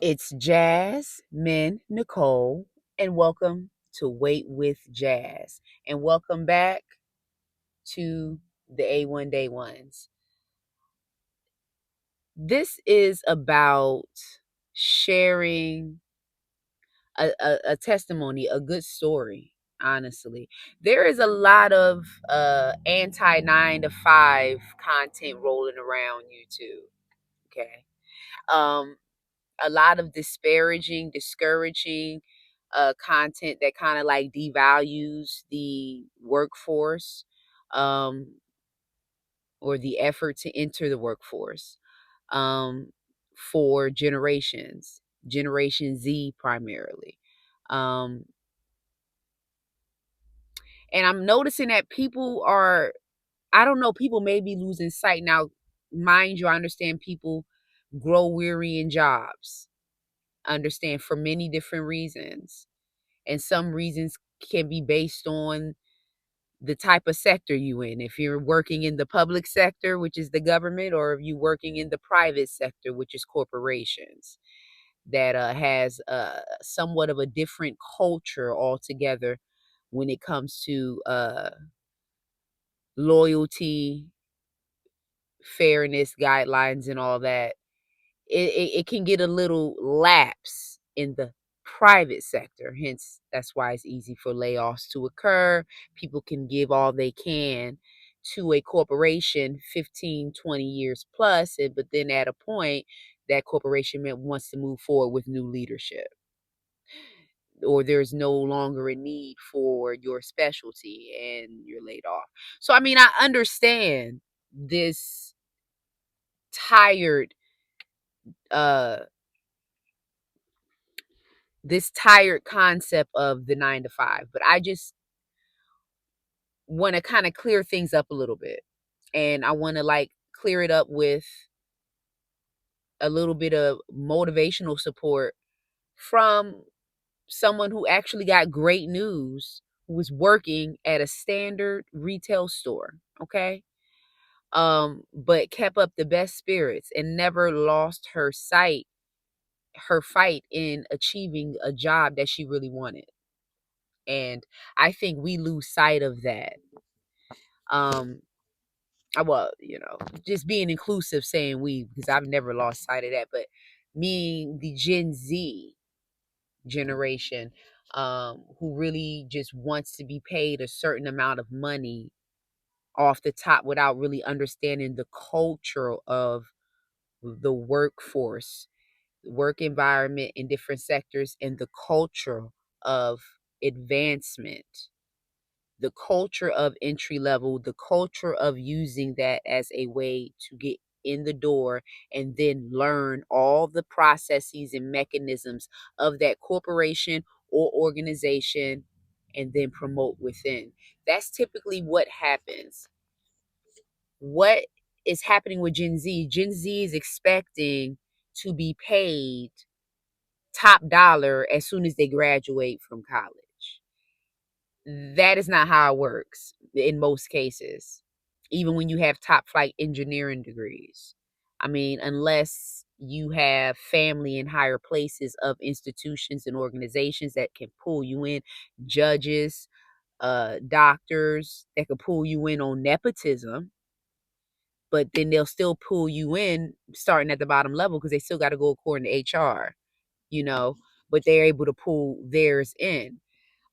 It's Jasmine Nicole, and welcome to Wait with Jazz. And welcome back to the A1 Day Ones. This is about sharing a testimony, a good story, honestly. There is a lot of anti 9 to 5 content rolling around YouTube. Okay. Um, a lot of disparaging, discouraging content that kind of like devalues the workforce, um, or the effort to enter the workforce, um, for generations, Generation Z primarily. Um, and I'm noticing that people are, I don't know, people may be losing sight. Now, mind you, I understand people grow weary in jobs, understand for many different reasons. And some reasons can be based on the type of sector you in. If you're working in the public sector, which is the government, or if you're working in the private sector, which is corporations, that has somewhat of a different culture altogether when it comes to loyalty, fairness, guidelines, and all that. It can get a little lapse in the private sector. Hence, that's why it's easy for layoffs to occur. People can give all they can to a corporation 15, 20 years plus, but then at a point, that corporation wants to move forward with new leadership, or there's no longer a need for your specialty and you're laid off. So, I mean, I understand this tired uh this tired concept of the 9 to 5, but I just want to kind of clear things up a little bit. And I want to like clear it up with a little bit of motivational support from someone who actually got great news, who was working at a standard retail store, okay? But kept up the best spirits and never lost her fight in achieving a job that she really wanted. And I think we lose sight of that. Um, well, just being inclusive, saying we, because I've never lost sight of that, but me, the Gen Z generation, who really just wants to be paid a certain amount of money off the top without really understanding the culture of the workforce, work environment in different sectors, and the culture of advancement, the culture of entry level, the culture of using that as a way to get in the door and then learn all the processes and mechanisms of that corporation or organization and then promote within. That's typically what happens. What is happening with Gen Z? Gen Z is expecting to be paid top dollar as soon as they graduate from college. That is not how it works in most cases, even when you have top flight engineering degrees. I mean, unless you have family in higher places of institutions and organizations that can pull you in, judges, doctors that can pull you in on nepotism, but then they'll still pull you in starting at the bottom level because they still got to go according to HR, you know, but they're able to pull theirs in.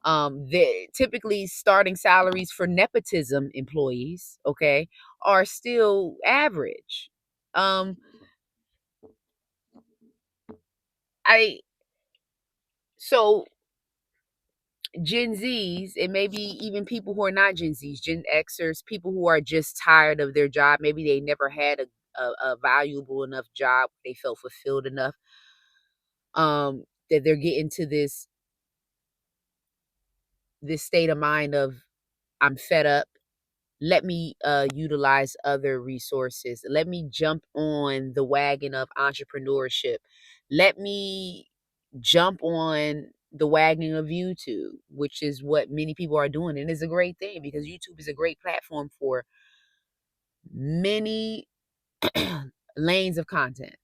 The typically starting salaries for nepotism employees, okay, are still average. Um, I so Gen Zs, and maybe even people who are not Gen Zs, Gen Xers, people who are just tired of their job. Maybe they never had a valuable enough job. They felt fulfilled enough. That they're getting to this state of mind of, I'm fed up. Let me utilize other resources. Let me jump on the wagon of entrepreneurship. Let me jump on the wagon of YouTube, which is what many people are doing. And it's a great thing because YouTube is a great platform for many lanes of content.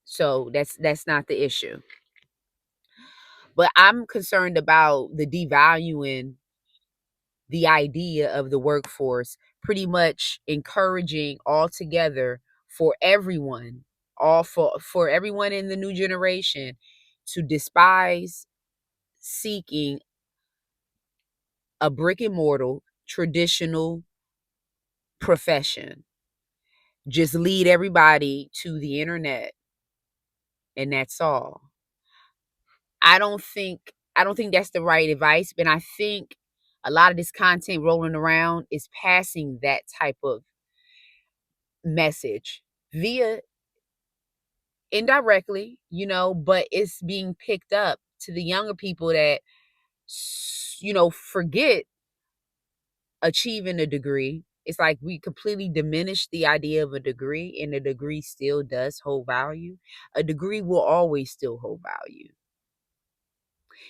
So that's not the issue. But I'm concerned about the devaluing the idea of the workforce, pretty much encouraging altogether for everyone, all for everyone in the new generation to despise seeking a brick and mortar traditional profession. Just lead everybody to the internet and that's all. I don't think that's the right advice, but I think a lot of this content rolling around is passing that type of message via indirectly, but it's being picked up to the younger people that forget achieving a degree. It's like we completely diminish the idea of a degree, and a degree still does hold value. A degree will always still hold value.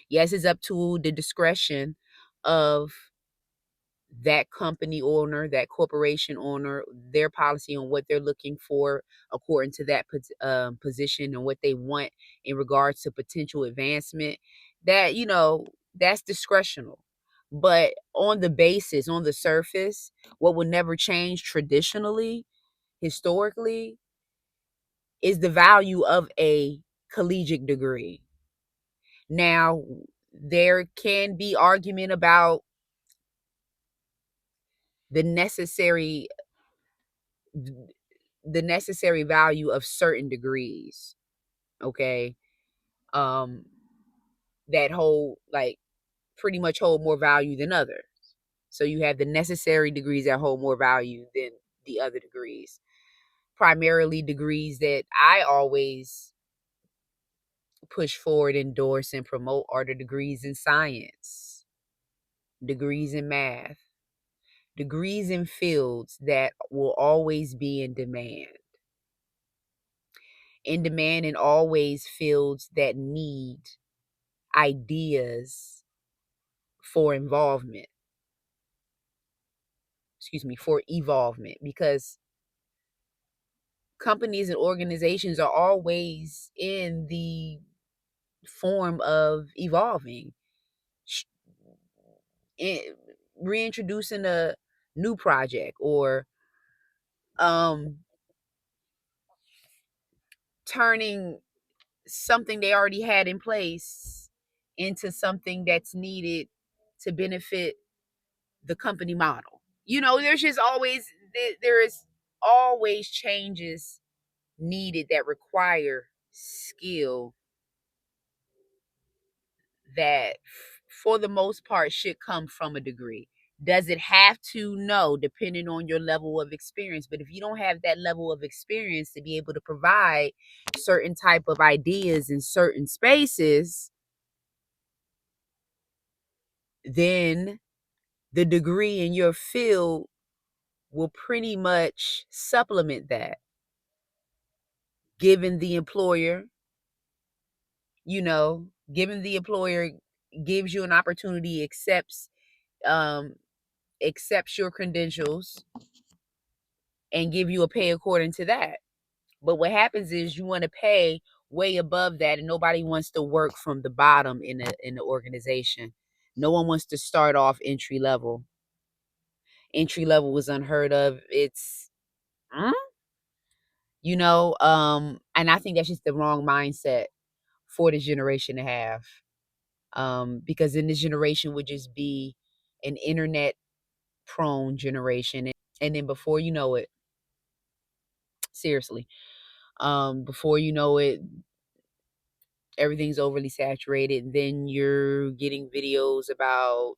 Yes, it's up to the discretion of that company owner, that corporation owner, their policy on what they're looking for according to that position and what they want in regards to potential advancement. That, that's discretional. But on the basis, on the surface, what will never change traditionally, historically, is the value of a collegiate degree. Now, there can be argument about the necessary the necessary value of certain degrees, okay, um that hold, like, pretty much hold more value than others. So you have the necessary degrees that hold more value than the other degrees. Primarily degrees that I always push forward, endorse, and promote are the degrees in science, degrees in math, degrees in fields that will always be in demand, and always fields that need ideas for involvement, for evolvement, because companies and organizations are always in the form of evolving, sh- reintroducing a new project, or um turning something they already had in place into something that's needed to benefit the company model. There's just always there is always changes needed that require skill that for the most part should come from a degree. Does it have to? No, depending on your level of experience. But if you don't have that level of experience to be able to provide certain type of ideas in certain spaces, then the degree in your field will pretty much supplement that, given the employer, you know, given the employer gives you an opportunity, um accepts your credentials and give you a pay according to that. But what happens is you want to pay way above that, and nobody wants to work from the bottom in the organization. No one wants to start off entry level. Entry level was unheard of. It's mm, and I think that's just the wrong mindset for this generation to have. Because in this generation would just be an internet prone generation. And then before you know it, seriously, before you know it, everything's overly saturated. Then you're getting videos about,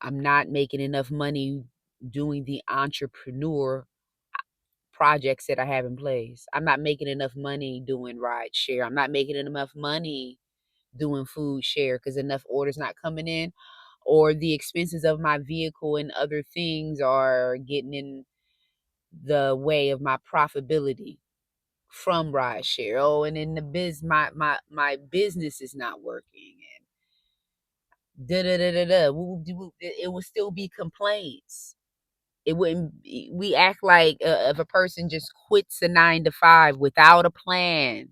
I'm not making enough money doing the entrepreneur projects that I have in place. I'm not making enough money doing ride share. I'm not making enough money doing food share because enough orders not coming in, or the expenses of my vehicle and other things are getting in the way of my profitability from ride share. Oh, and in the my business is not working, and da da da da da. It will still be complaints. It wouldn't. We act like if a person just quits a 9 to 5 without a plan.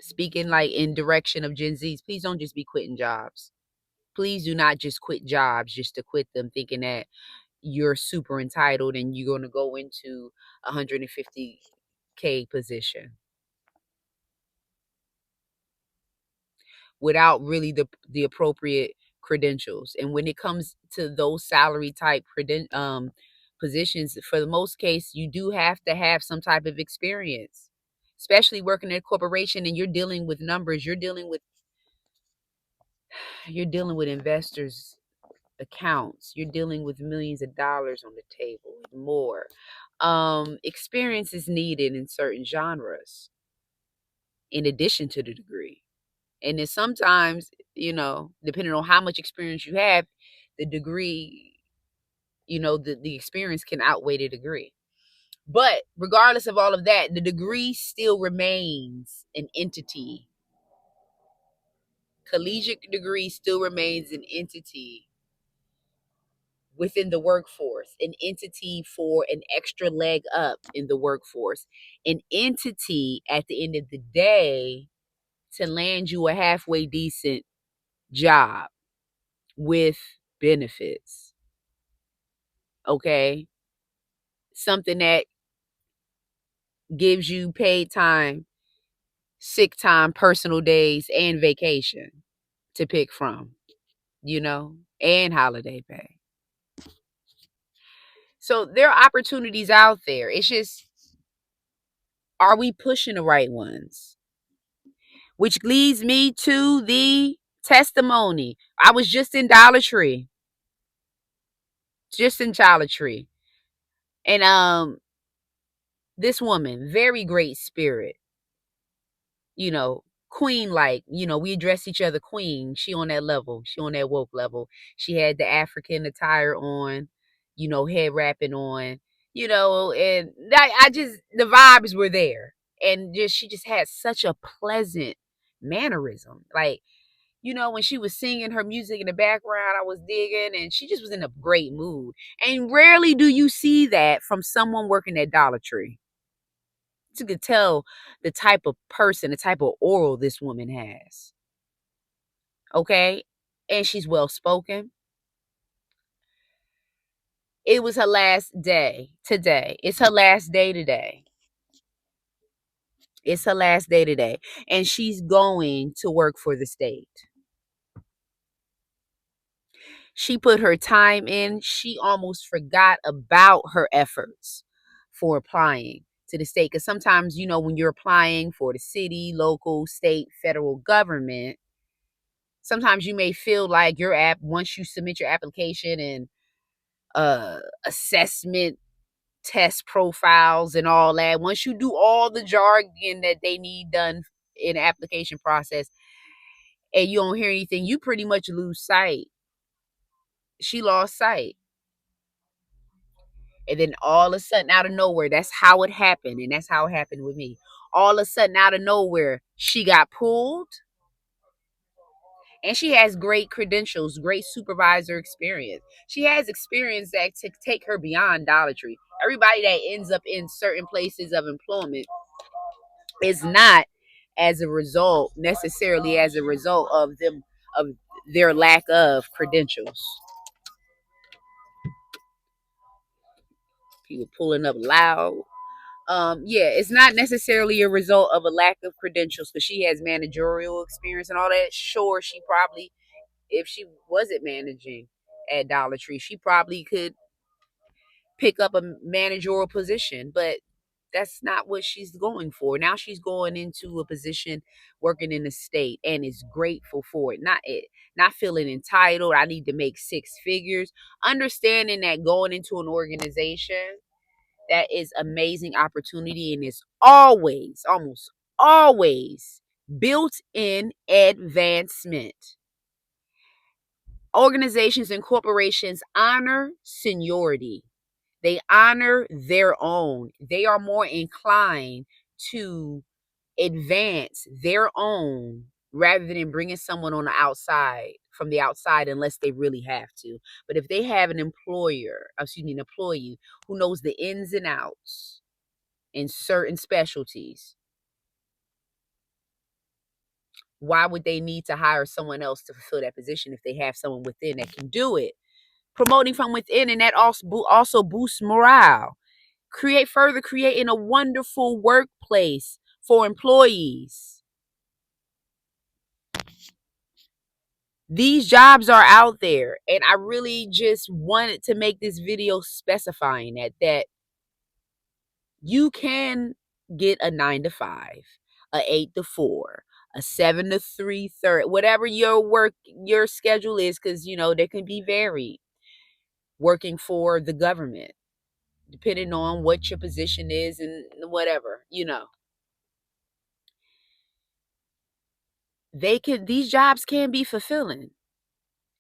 Speaking like in direction of Gen Zs, please don't just be quitting jobs. Please do not just quit jobs just to quit them, thinking that you're super entitled and you're going to go into a 150K position without really the appropriate credentials. And when it comes to those salary type positions, for the most case, you do have to have some type of experience, especially working in a corporation and you're dealing with numbers. You're dealing with investors accounts. You're dealing with millions of dollars on the table, more. Experience is needed in certain genres in addition to the degree. And then sometimes, depending on how much experience you have, the degree, the experience can outweigh the degree. But regardless of all of that, the degree still remains an entity. Collegiate degree still remains an entity within the workforce, an entity for an extra leg up in the workforce, an entity at the end of the day to land you a halfway decent job with benefits. Okay? Something that gives you paid time, sick time, personal days, and vacation to pick from, and holiday pay. So there are opportunities out there. It's just, are we pushing the right ones? Which leads me to the testimony. I was just in Dollar Tree. And this woman, very great spirit, queen like, we address each other queen. She on that level. She on that woke level. She had the African attire on, head wrapping on, and I just, the vibes were there. And she just had such a pleasant mannerism. Like, when she was singing her music in the background, I was digging, and she just was in a great mood. And rarely do you see that from someone working at Dollar Tree. You could tell the type of person, the type of oral this woman has. Okay? And she's well spoken. It was her last day today. It's her last day today. It's her last day today. And she's going to work for the state. She put her time in. She almost forgot about her efforts for applying to the state. Because sometimes, when you're applying for the city, local, state, federal government, sometimes you may feel like your app, once you submit your application and assessment test profiles and all that, once you do all the jargon that they need done in the application process and you don't hear anything, you pretty much lose sight. She lost sight. And then all of a sudden, out of nowhere, that's how it happened. And that's how it happened with me. All of a sudden, out of nowhere, she got pulled. And she has great credentials, great supervisor experience. She has experience that to take her beyond Dollar Tree. Everybody that ends up in certain places of employment is not necessarily as a result of their lack of credentials. People pulling up loud. It's not necessarily a result of a lack of credentials because she has managerial experience and all that. Sure, she probably, if she wasn't managing at Dollar Tree, she probably could pick up a managerial position, but that's not what she's going for. Now she's going into a position working in the state and is grateful for it. Not feeling entitled. I need to make 6 figures. Understanding that going into an organization that is amazing opportunity and is always, almost always built in advancement. Organizations and corporations honor seniority. They honor their own. They are more inclined to advance their own rather than bringing someone on the outside from the outside unless they really have to. But if they have an an employee who knows the ins and outs in certain specialties, why would they need to hire someone else to fulfill that position if they have someone within that can do it? Promoting from within, and that also boosts morale. Creating a wonderful workplace for employees. These jobs are out there, and I really just wanted to make this video specifying that you can get a 9 to 5, a 8 to 4, a 7 to 3:30, whatever your schedule is, because they can be varied. Working for the government, depending on what your position is and whatever, these jobs can be fulfilling,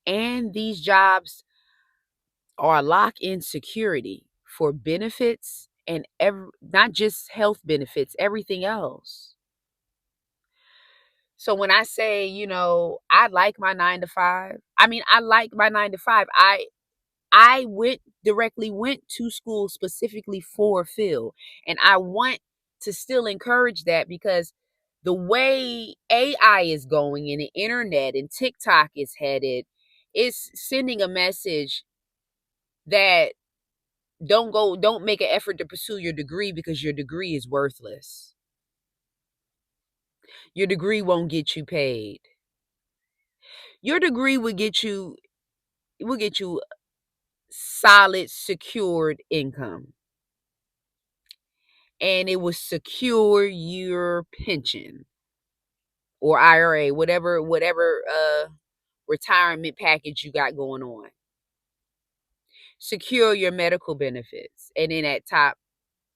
and these jobs are lock-in security for benefits and not just health benefits, everything else. So when I say, I like my 9 to 5, I mean, I like my 9 to 5. I directly went to school specifically for Phil. And I want to still encourage that, because the way AI is going and the internet and TikTok is headed, it's sending a message that don't make an effort to pursue your degree, because your degree is worthless. Your degree won't get you paid. Your degree will get you solid secured income, and it will secure your pension or IRA, whatever retirement package you got going on. Secure your medical benefits, and then at top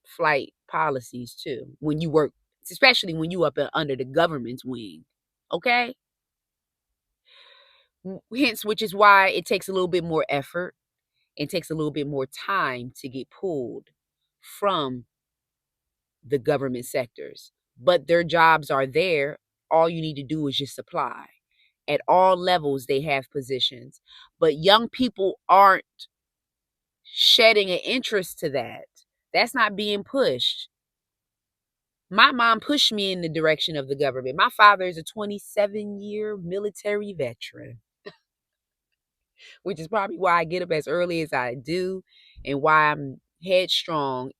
flight policies too, when you work, especially when you up under the government's wing. Okay? Hence, which is why it takes a little bit more effort and takes a little bit more time to get pulled from the government sectors. But their jobs are there. All you need to do is just apply. At all levels, they have positions. But young people aren't shedding an interest to that. That's not being pushed. My mom pushed me in the direction of the government. My father is a 27-year military veteran, which is probably why I get up as early as I do and why I'm headstrong,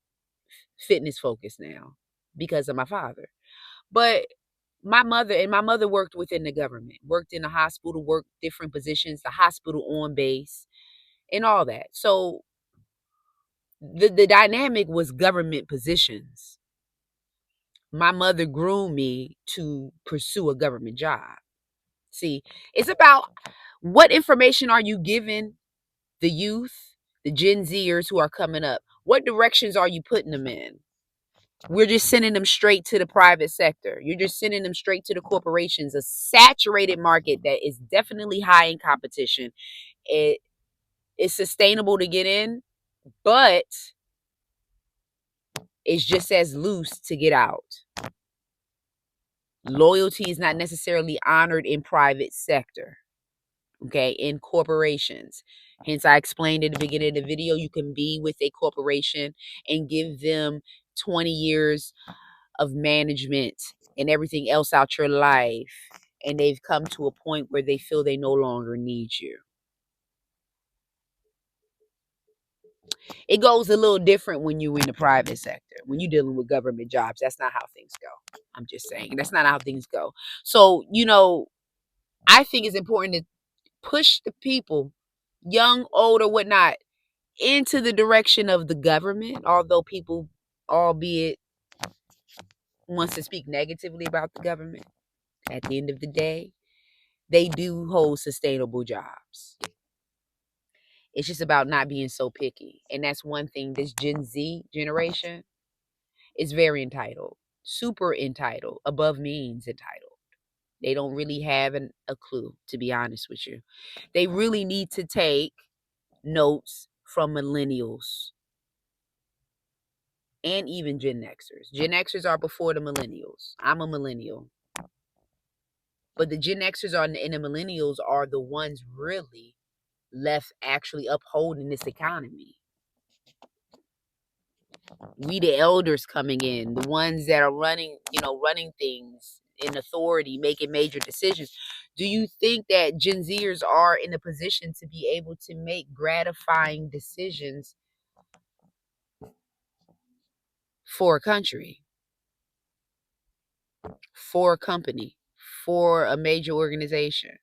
fitness focused now, because of my father. But my mother worked within the government, worked in the hospital, worked different positions, the hospital on base, and all that. So the dynamic was government positions. My mother groomed me to pursue a government job. See, it's about what information are you giving the youth, the Gen Zers who are coming up? What directions are you putting them in? We're just sending them straight to the private sector. You're just sending them straight to the corporations, a saturated market that is definitely high in competition. It is sustainable to get in, but it's just as loose to get out. Loyalty is not necessarily honored in private sector, okay, in corporations. Hence, I explained at the beginning of the video, you can be with a corporation and give them 20 years of management and everything else out your life, and they've come to a point where they feel they no longer need you. It goes a little different when you're in the private sector. When you're dealing with government jobs, that's not how things go. I'm just saying, that's not how things go. So, I think it's important to push the people, young, old, or whatnot, into the direction of the government, although people, albeit, wants to speak negatively about the government. At the end of the day, they do hold sustainable jobs. It's just about not being so picky. And that's one thing, this Gen Z generation is very entitled, super entitled, above means entitled. They don't really have a clue, to be honest with you. They really need to take notes from millennials and even Gen Xers. Gen Xers are before the millennials. I'm a millennial. But the Gen Xers and the millennials are the ones really left actually upholding this economy. We the elders coming in, the ones that are running, running things in authority, making major decisions. Do you think that Gen Zers are in a position to be able to make gratifying decisions for a country, for a company, for a major organization?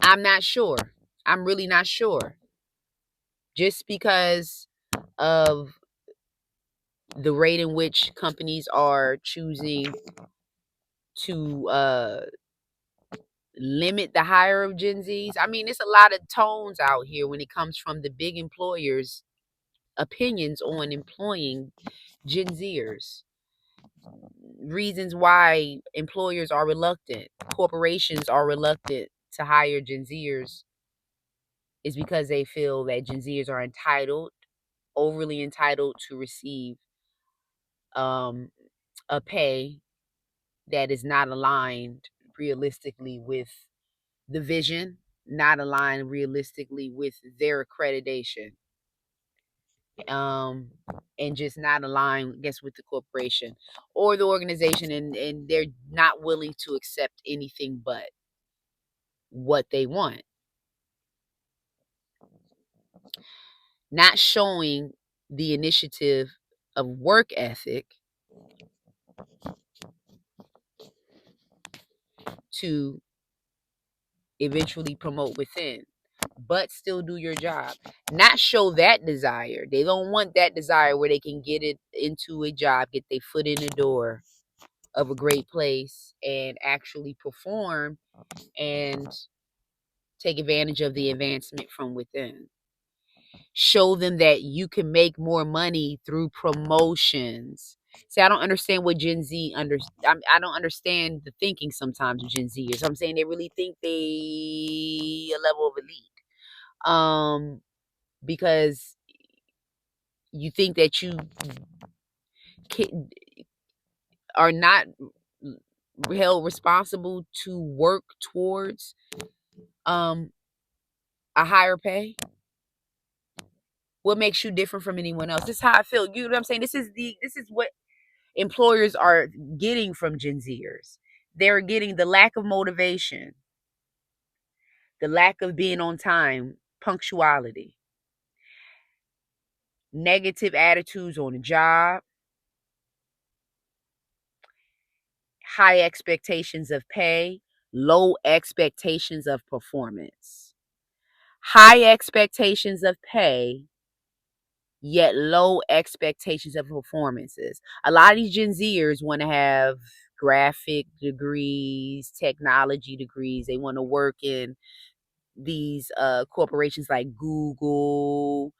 I'm not sure. I'm really not sure. Just because of the rate in which companies are choosing to limit the hire of Gen Zs. I mean, it's a lot of tones out here when it comes from the big employers' opinions on employing Gen Zers. Reasons why employers are reluctant, corporations are reluctant to hire Gen Zers is because they feel that Gen Zers are entitled, overly entitled to receive um, a pay that is not aligned realistically with the vision, not aligned realistically with their accreditation, um, and just not aligned, I guess, with the corporation or the organization, and they're not willing to accept anything but what they want. Not showing the initiative of work ethic to eventually promote within, but still do your job. Not show that desire. They don't want that desire where they can get it into a job, get their foot in the door of a great place and actually perform and take advantage of the advancement from within. Show them that you can make more money through promotions. See, I don't understand what Gen Z I don't understand the thinking sometimes of Gen Zers. I'm saying they really think they a level of elite. Because you think that you are not held responsible to work towards um a higher pay. What makes you different from anyone else? This is how I feel. You know what I'm saying? This is what employers are getting from Gen Zers. They're getting the lack of motivation, the lack of being on time, punctuality, negative attitudes on the job, high expectations of pay, low expectations of performance. High expectations of pay, yet low expectations of performances. A lot of these Gen Zers want to have graphic degrees, technology degrees. They want to work in these corporations like Google,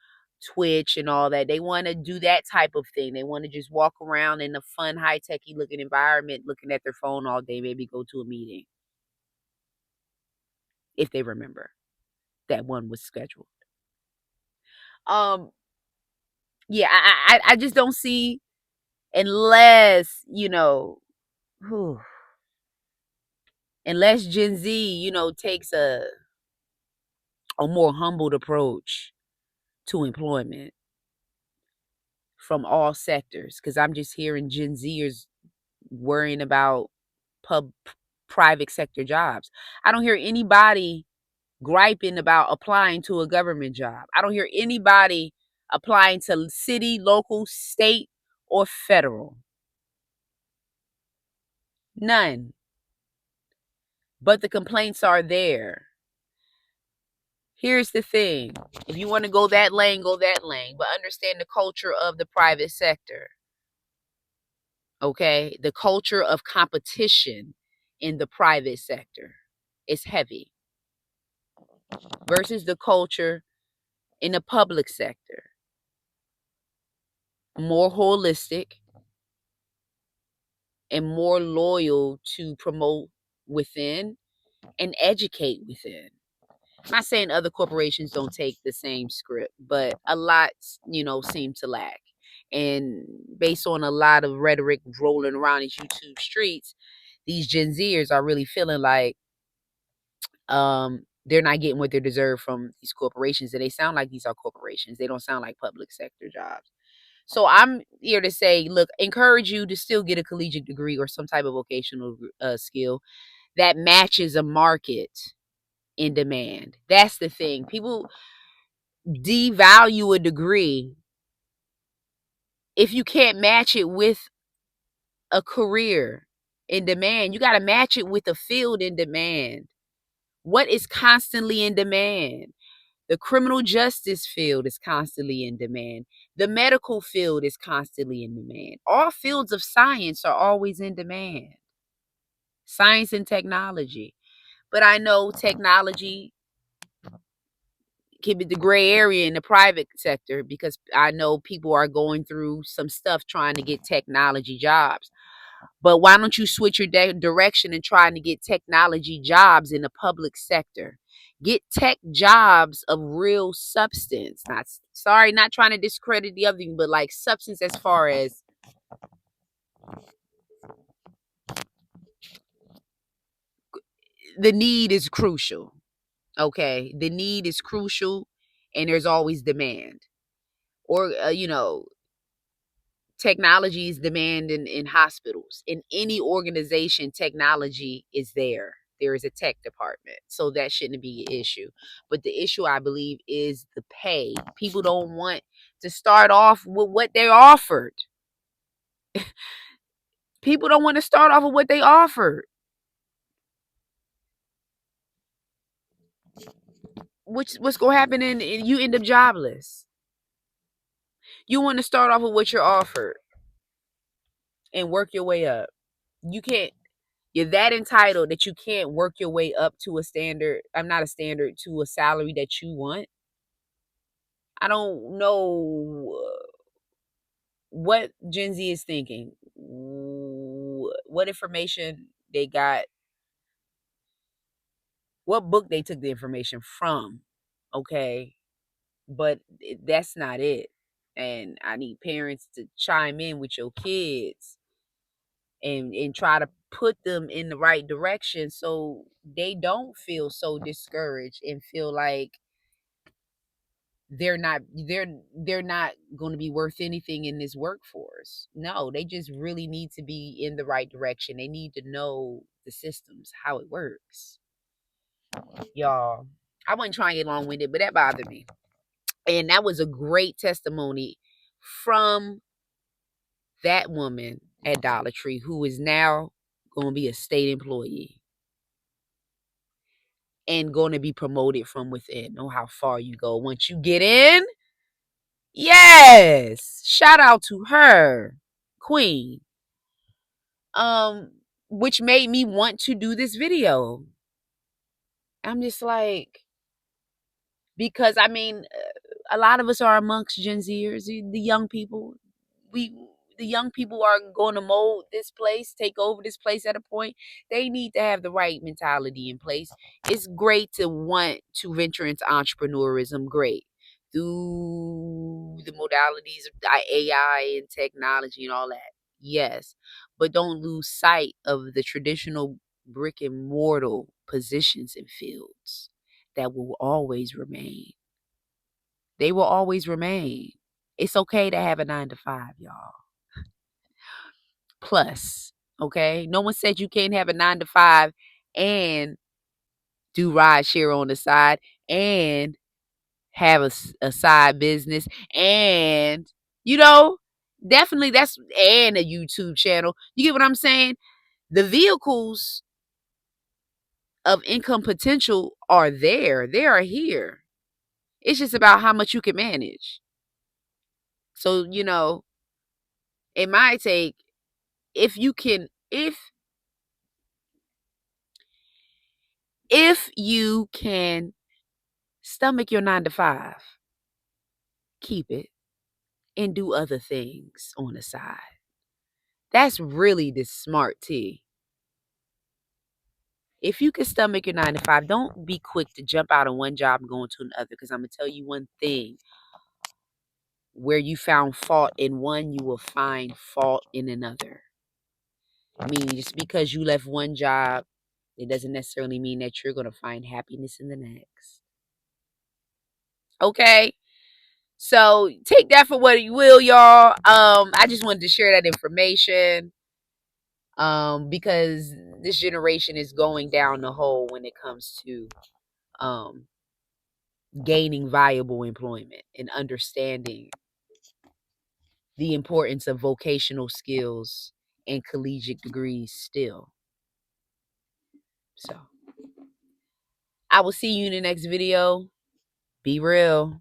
Twitch, and all that. They want to do that type of thing. They want to just walk around in a fun, high-techy looking environment, looking at their phone all day, maybe go to a meeting if they remember that one was scheduled. Um, yeah, I just don't see, unless, whew, unless Gen Z, takes a more humbled approach to employment from all sectors. Because I'm just hearing Gen Zers worrying about pub private sector jobs. I don't hear anybody griping about applying to a government job. I don't hear anybody applying to city, local, state, or federal. None. But the complaints are there. Here's the thing. If you want to go that lane, go that lane. But understand the culture of the private sector. Okay? The culture of competition in the private sector is heavy versus the culture in the public sector. More holistic and more loyal to promote within and educate within. I'm not saying other corporations don't take the same script, but a lot, seem to lack. And based on a lot of rhetoric rolling around these YouTube streets, these Gen Zers are really feeling like they're not getting what they deserve from these corporations. And they sound like these are corporations. They don't sound like public sector jobs. So I'm here to say, look, encourage you to still get a collegiate degree or some type of vocational skill that matches a market in demand. That's the thing. People devalue a degree if you can't match it with a career in demand. You got to match it with a field in demand. What is constantly in demand? The criminal justice field is constantly in demand. The medical field is constantly in demand. All fields of science are always in demand. Science and technology. But I know technology can be the gray area in the private sector, because I know people are going through some stuff trying to get technology jobs. But why don't you switch your direction and trying to get technology jobs in the public sector? Get tech jobs of real substance. Not trying to discredit the other thing, but like substance as far as the need is crucial. Okay. The need is crucial, and there's always demand. Or, technology is demand in hospitals. In any organization, technology is there. There is a tech department. So that shouldn't be an issue. But the issue, I believe, is the pay. People don't want to start off with what they offered. People don't want to start off with what they offered. What's going to happen and you end up jobless. You want to start off with what you're offered and work your way up. You can't. You're that entitled that you can't work your way up to a standard. I'm not a standard to a salary that you want. I don't know what Gen Z is thinking, what information they got, what book they took the information from. Okay. But that's not it. And I need parents to chime in with your kids and try to put them in the right direction so they don't feel so discouraged and feel like they're not going to be worth anything in this workforce. No, they just really need to be in the right direction. They need to know the systems, how it works. Y'all, I wasn't trying to get long-winded, but that bothered me. And that was a great testimony from that woman at Dollar Tree who is now going to be a state employee and going to be promoted from within. Know how far you go once you get in. Yes. Shout out to her, Queen. Um, which made me want to do this video. I'm just like, because I mean, a lot of us are amongst Gen Zers, the young people. We, the young people are going to mold this place, take over this place at a point. They need to have the right mentality in place. It's great to want to venture into entrepreneurism, great, through the modalities of AI and technology and all that. Yes, but don't lose sight of the traditional brick and mortar positions and fields that will always remain. They will always remain. It's okay to have a 9 to 5, y'all. Plus, okay? No one said you can't have a 9 to 5 and do ride share on the side and have a side business and, you know, definitely that's, and a YouTube channel. You get what I'm saying? The vehicles of income potential are there. They are here. It's just about how much you can manage. So, it might take, if you can, if you can stomach your 9 to 5, keep it and do other things on the side. That's really the smart tea. If you can stomach your 9 to 5, don't be quick to jump out of one job and go into another. Because I'm going to tell you one thing. Where you found fault in one, you will find fault in another. I mean, just because you left one job, it doesn't necessarily mean that you're going to find happiness in the next. Okay? So take that for what you will, y'all. I just wanted to share that information. Because this generation is going down the hole when it comes to um gaining viable employment and understanding the importance of vocational skills and collegiate degrees still. So I will see you in the next video. Be real.